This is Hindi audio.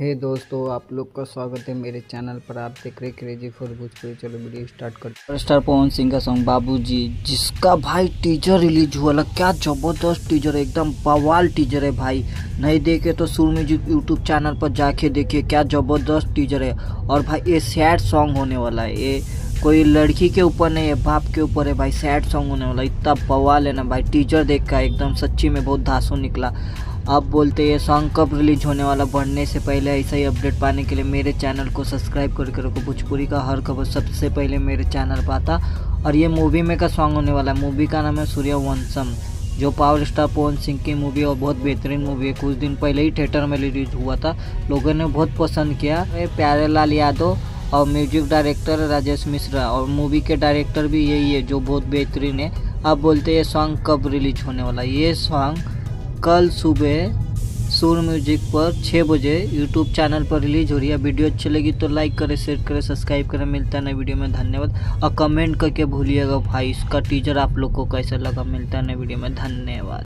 हे दोस्तों, आप लोग का स्वागत है मेरे चैनल पर। आप देख रहे क्रेजी फॉर भोजपुरी। चलो वीडियो स्टार्ट करते हैं। स्टार पवन सिंह का सॉन्ग बाबूजी, जिसका भाई टीजर रिलीज हुआ ला, क्या जबरदस्त टीजर है, एकदम बवाल टीजर है भाई। नहीं देखे तो सुर म्यूजिक यूट्यूब चैनल पर जाके देखिए, क्या जबरदस्त टीजर है। और भाई ये सैड सॉन्ग होने वाला है, ये कोई लड़की के ऊपर नहीं है, बाप के ऊपर है भाई। सैड सॉन्ग होने वाला, इतना बवाल है ना भाई। टीजर देख का एकदम सच्ची में बहुत धांसू निकला। अब बोलते ये सॉन्ग कब रिलीज होने वाला, बढ़ने से पहले ऐसा ही अपडेट पाने के लिए मेरे चैनल को सब्सक्राइब करके रखो। भोजपुरी का हर खबर सबसे पहले मेरे चैनल पर आता। और ये मूवी में का सॉन्ग होने वाला है। मूवी का नाम है सूर्यवंशम, जो पावर स्टार पवन सिंह की मूवी और बहुत बेहतरीन मूवी है। कुछ दिन पहले ही थिएटर में रिलीज हुआ था, लोगों ने बहुत पसंद किया। प्यारे लाल यादव और म्यूजिक डायरेक्टर राजेश मिश्रा, और मूवी के डायरेक्टर भी यही है जो बहुत बेहतरीन है। अब बोलते ये सॉन्ग कब रिलीज होने वाला। ये सॉन्ग कल सुबह सुर म्यूजिक पर 6 बजे यूट्यूब चैनल पर रिलीज हो रही है। वीडियो अच्छी लगी तो लाइक करें, शेयर करें, सब्सक्राइब करें। मिलता है नए वीडियो में, धन्यवाद। और कमेंट करके भूलिएगा भाई इसका टीजर आप लोग को कैसा लगा। मिलता है नए वीडियो में, धन्यवाद।